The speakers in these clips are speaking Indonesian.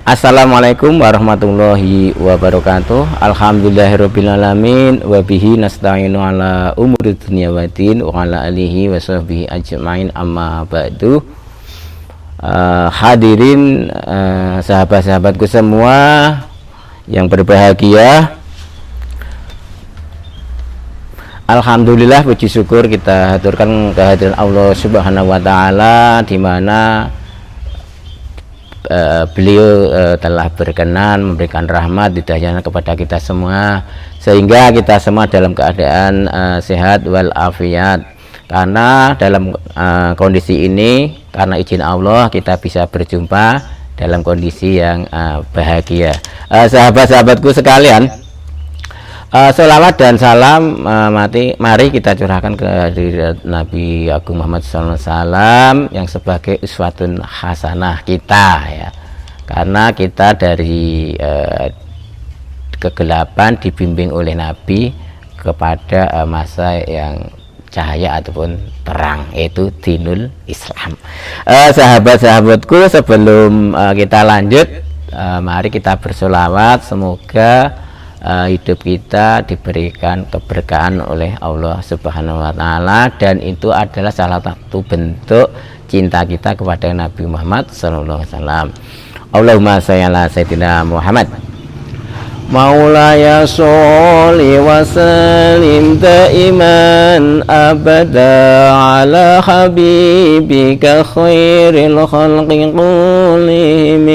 Assalamualaikum warahmatullahi wabarakatuh. Alhamdulillahirrabbilalamin. Wabihi nasta'inu ala umuri dunia waddin. Wa ala alihi wa sahbihi ajma'in, amma ba'du. Hadirin, sahabat-sahabatku semua yang berbahagia, alhamdulillah, puji syukur kita haturkan kehadiran Allah Subhanahu wa Ta'ala, di mana beliau telah berkenan memberikan rahmat hidayah kepada kita semua, sehingga kita semua dalam keadaan sehat walafiat. Karena dalam kondisi ini, karena izin Allah, kita bisa berjumpa dalam kondisi yang bahagia. Sahabat-sahabatku sekalian, sholawat dan salam mari kita curahkan ke hadirat Nabi Agung Muhammad SAW yang sebagai uswatun hasanah kita, ya. Karena kita dari kegelapan dibimbing oleh Nabi kepada masa yang cahaya ataupun terang, yaitu dinul Islam. Sahabat-sahabatku, sebelum kita lanjut, mari kita bersolawat, semoga hidup kita diberikan keberkahan oleh Allah Subhanahu wa Ta'ala, dan itu adalah salah satu bentuk cinta kita kepada Nabi Muhammad sallallahu alaihi wasallam. Allahumma shalli ala sayyidina Muhammad. Maulaya sholli wa sallim daiman abada ala habibika khairil khalqi kullihim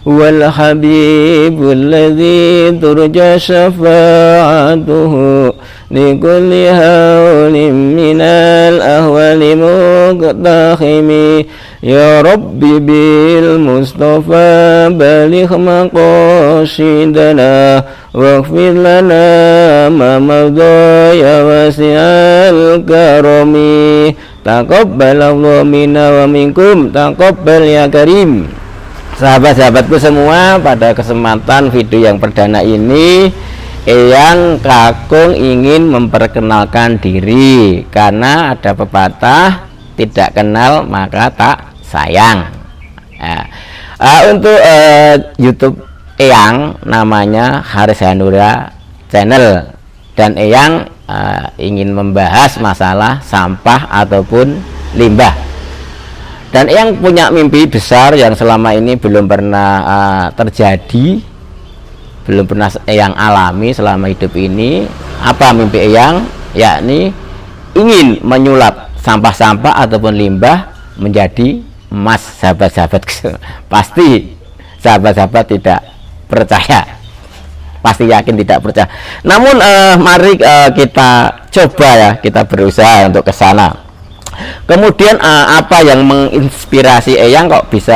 wal habibul ladzi turja syafa'atuhu li kulli hawlin minal ahwali muqtahimi ya rabbi bil mustafa baligh maqasidana waghfir lana ma madha ya wasi'al karami taqabbalallahu minna wa minkum taqabbal ya karim. Sahabat-sahabatku semua, pada kesempatan video yang perdana ini, Eyang Kakung ingin memperkenalkan diri, karena ada pepatah tidak kenal maka tak sayang. Untuk YouTube Eyang namanya Haris Hanura Channel, dan Eyang ingin membahas masalah sampah ataupun limbah. Dan Eyang punya mimpi besar yang selama ini belum pernah terjadi, belum pernah Eyang alami selama hidup ini. Apa mimpi Eyang? Yakni ingin menyulap sampah-sampah ataupun limbah menjadi emas. Sahabat-sahabat, pasti sahabat-sahabat tidak percaya, pasti yakin tidak percaya. Namun mari kita coba, ya, kita berusaha untuk ke sana. Kemudian apa yang menginspirasi Eyang kok bisa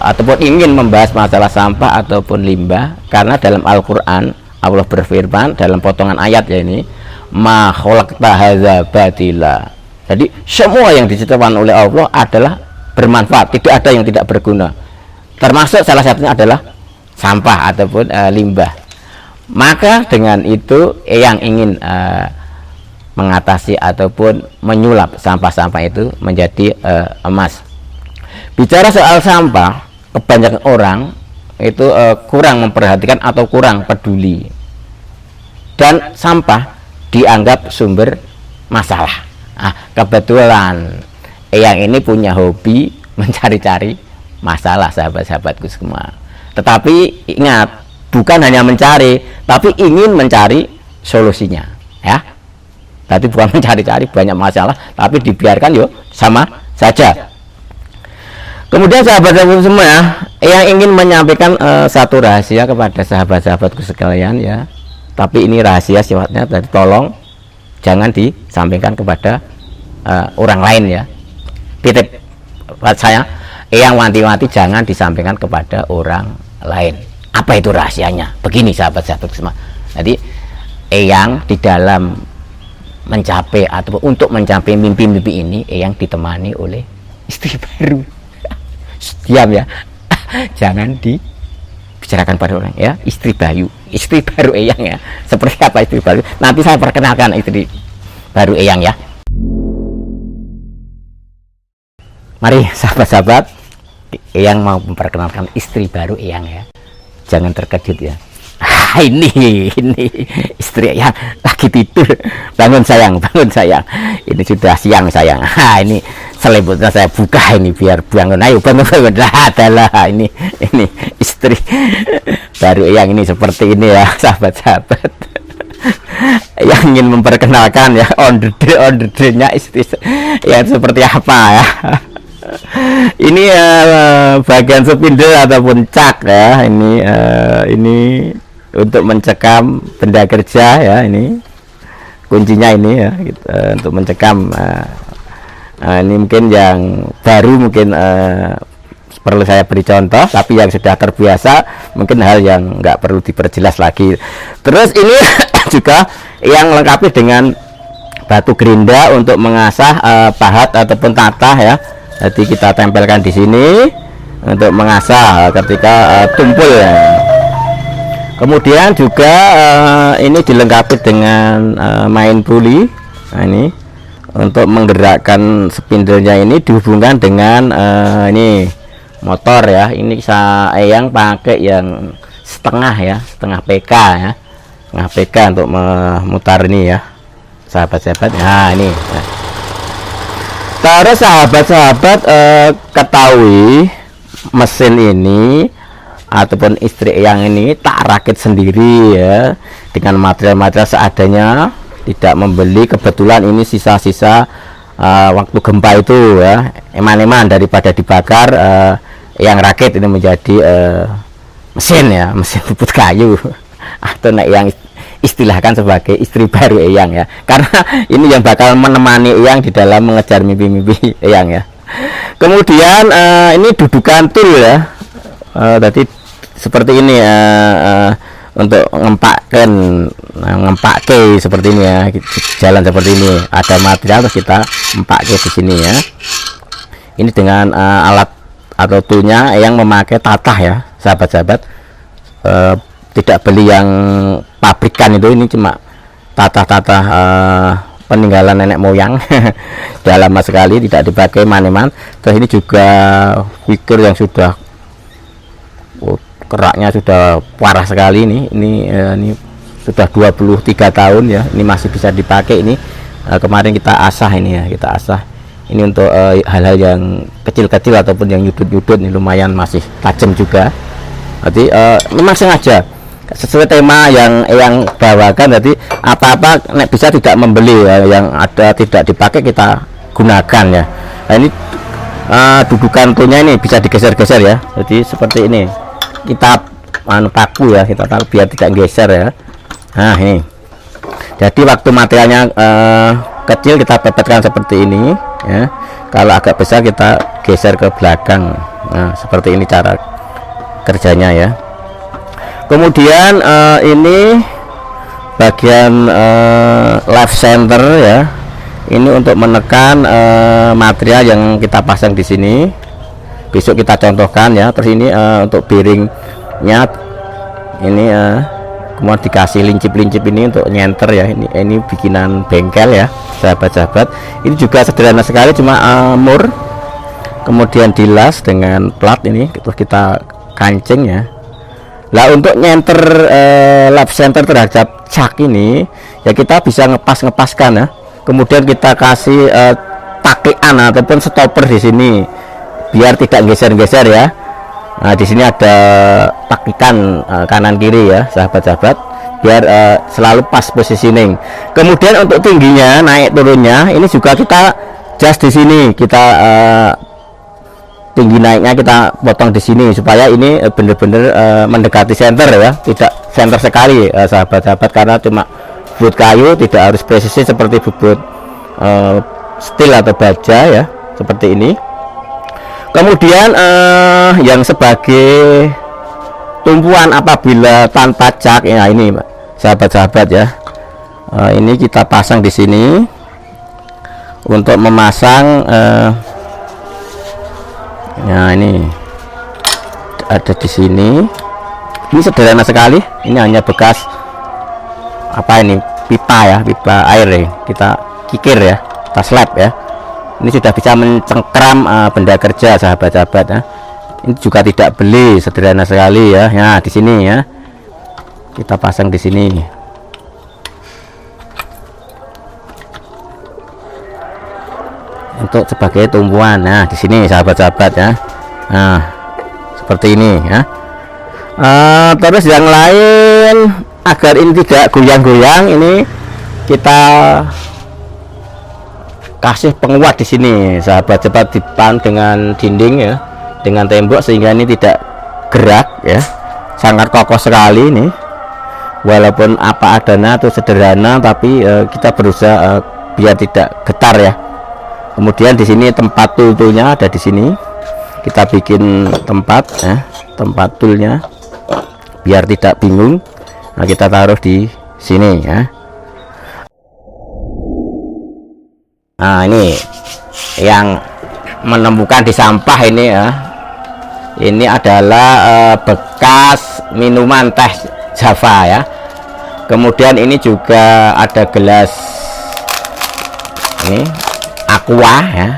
ataupun ingin membahas masalah sampah ataupun limbah? Karena dalam Al-Quran Allah berfirman dalam potongan ayat, ya, ini ma khalaqta hadza batila. Jadi semua yang diciptakan oleh Allah adalah bermanfaat, tidak ada yang tidak berguna. Termasuk salah satunya adalah sampah ataupun limbah. Maka dengan itu Eyang ingin mengatasi ataupun menyulap sampah-sampah itu menjadi emas. Bicara soal sampah, kebanyakan orang itu kurang memperhatikan atau kurang peduli, dan sampah dianggap sumber masalah. Kebetulan Eyang ini punya hobi mencari-cari masalah, sahabat-sahabatku semua. Tetapi ingat, bukan hanya mencari, tapi ingin mencari solusinya, ya. Tadi bukan mencari-cari banyak masalah, tapi dibiarkan yuk sama saja. Kemudian sahabat-sahabat semua, ya, yang ingin menyampaikan satu rahasia kepada sahabat-sahabatku sekalian, ya. Tapi ini rahasia sifatnya, jadi tolong jangan disampaikan kepada orang lain, ya. Titip buat saya, yang wanti-wanti jangan disampaikan kepada orang lain. Apa itu rahasianya? Begini sahabat-sahabat semua. Jadi Eyang di dalam mencapai atau untuk mencapai mimpi-mimpi ini, Eyang ditemani oleh istri baru. Diam, ya. Jangan dibicarakan pada orang, ya. Istri baru Eyang, ya. Seperti apa istri baru? Nanti saya perkenalkan istri baru Eyang, ya. Mari sahabat-sahabat, Eyang mau memperkenalkan istri baru Eyang ya. Jangan terkejut ya. Ini istri Eyang lagi tidur. Bangun sayang, bangun sayang. Ini sudah siang sayang. Ini selimutnya saya buka ini biar bangun. Ayo bangun bangun. Adalah ini istri baru Eyang ini seperti ini ya sahabat-sahabat. Yang ingin memperkenalkan ya on the day-nya istri yang seperti apa ya. Ini bagian spindle ataupun cak ya. Ini untuk mencekam benda kerja ya, ini kuncinya ini ya gitu, untuk mencekam. Ini mungkin yang baru mungkin perlu saya beri contoh, tapi yang sudah terbiasa mungkin hal yang nggak perlu diperjelas lagi. Terus ini juga yang lengkapi dengan batu gerinda untuk mengasah pahat ataupun tatah ya. Jadi kita tempelkan di sini untuk mengasah ketika tumpul ya. Kemudian juga ini dilengkapi dengan main puli. Nah, ini untuk menggerakkan spindlenya ini dihubungkan dengan ini motor ya. Ini Eyang pakai yang setengah PK ya, setengah PK untuk memutar ini ya sahabat-sahabat. Nah ini terus sahabat-sahabat ketahui mesin ini ataupun istri Eyang ini tak rakit sendiri ya, dengan material-material seadanya, tidak membeli. Kebetulan ini sisa-sisa waktu gempa itu ya, eman-eman daripada dibakar, yang rakit ini menjadi mesin ya, mesin bubut kayu atau yang istilahkan sebagai istri baru Eyang ya, karena ini yang bakal menemani Eyang di dalam mengejar mimpi-mimpi Eyang ya. Kemudian ini dudukan tool ya, tadi seperti ini untuk ngempake seperti ini ya, jalan seperti ini, ada material terus kita empake di sini ya. Ini dengan alat atau toolnya yang memakai tatah ya sahabat-sahabat, tidak beli yang pabrikan itu, ini cuma tatah-tatah peninggalan nenek moyang. Sudah lama sekali tidak dipakai maneman. Terus ini juga figur yang sudah keraknya sudah parah sekali ini sudah 23 tahun ya, ini masih bisa dipakai. Ini kemarin kita asah ini ya, kita asah ini untuk hal-hal yang kecil-kecil ataupun yang nyudut-nyudut, ini lumayan masih tajam juga. Jadi memang sengaja sesuai tema yang bawakan. Jadi apa-apa nek bisa tidak membeli ya, yang ada tidak dipakai kita gunakan ya. Nah ini dudukan toolnya ini bisa digeser-geser ya, jadi seperti ini kita paku ya, kita taruh biar tidak geser ya. Nah ini jadi waktu materialnya kecil kita pepetkan seperti ini ya, kalau agak besar kita geser ke belakang. Nah seperti ini cara kerjanya ya. Kemudian ini bagian left center ya, ini untuk menekan material yang kita pasang di sini. Besok kita contohkan ya. Terus ini untuk bearingnya ini kemudian dikasih lincip-lincip ini untuk nyenter ya. Ini bikinan bengkel ya sahabat-sahabat. Ini juga sederhana sekali, cuma mur, kemudian dilas dengan plat ini, terus kita kancing ya. Lah untuk nyenter lap center terhadap cak ini ya, kita bisa ngepaskan ya. Kemudian kita kasih takian ataupun stopper di sini biar tidak geser-geser ya. Nah di sini ada takikan kanan kiri ya sahabat-sahabat, biar selalu pas positioning. Kemudian untuk tingginya naik turunnya ini juga kita just di sini, kita tinggi naiknya kita potong di sini supaya ini benar-benar mendekati center ya, tidak center sekali sahabat-sahabat, karena cuma bubut kayu, tidak harus presisi seperti bubut steel atau baja ya, seperti ini. Kemudian yang sebagai tumpuan apabila tanpa cak ya, ini sahabat-sahabat ya, ini kita pasang di sini untuk memasang nah ini ada di sini. Ini sederhana sekali, ini hanya bekas apa ini, pipa ya, pipa air ya, kita kikir ya, kita slap ya. Ini sudah bisa mencengkram benda kerja sahabat-sahabat ya. Ini juga tidak beli, sederhana sekali ya. Nah, di sini ya. Kita pasang di sini. Untuk sebagai tumpuan. Nah, di sini sahabat-sahabat ya. Nah, seperti ini ya. Terus yang lain, agar ini tidak goyang-goyang, ini kita kasih penguat di sini, sahabat, cepat dipan dengan dinding ya, dengan tembok, sehingga ini tidak gerak ya, sangat kokoh sekali ini. Walaupun apa adanya atau sederhana, tapi kita berusaha biar tidak getar ya. Kemudian di sini tempat toolnya ada di sini, kita bikin tempat ya, tempat toolnya biar tidak bingung. Nah, kita taruh di sini ya. Nah, ini yang menemukan di sampah ini ya, ini adalah bekas minuman teh Java ya. Kemudian ini juga ada gelas ini aqua ya.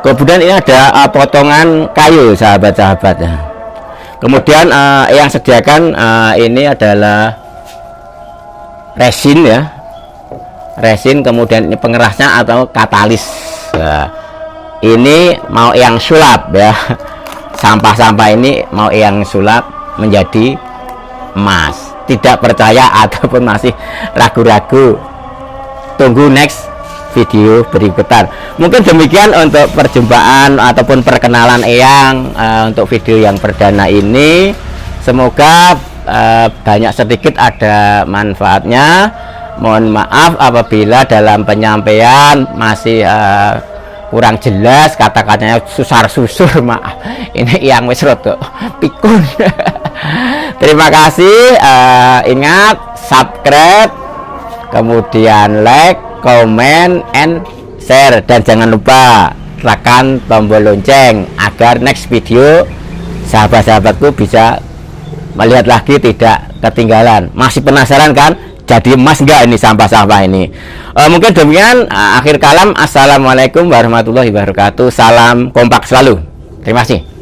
Kemudian ini ada potongan kayu, sahabat-sahabat ya. Kemudian yang sediakan ini adalah resin ya, resin. Kemudian ini pengerasnya atau katalis. Nah, ini mau yang sulap ya, sampah-sampah ini mau yang sulap menjadi emas. Tidak percaya ataupun masih ragu-ragu, tunggu next video berikutan. Mungkin demikian untuk perjumpaan ataupun perkenalan Eyang untuk video yang perdana ini. Semoga banyak sedikit ada manfaatnya. Mohon maaf apabila dalam penyampaian masih kurang jelas, kata-katanya susar-susur, maaf. Ini yang wis rada pikun. Terima kasih. Ingat subscribe, kemudian like, comment, and share, dan jangan lupa tekan tombol lonceng agar next video sahabat-sahabatku bisa melihat lagi, tidak ketinggalan. Masih penasaran kan? Jadi emas enggak ini sampah-sampah ini? Mungkin demikian. Akhir kalam, assalamualaikum warahmatullahi wabarakatuh. Salam kompak selalu. Terima kasih.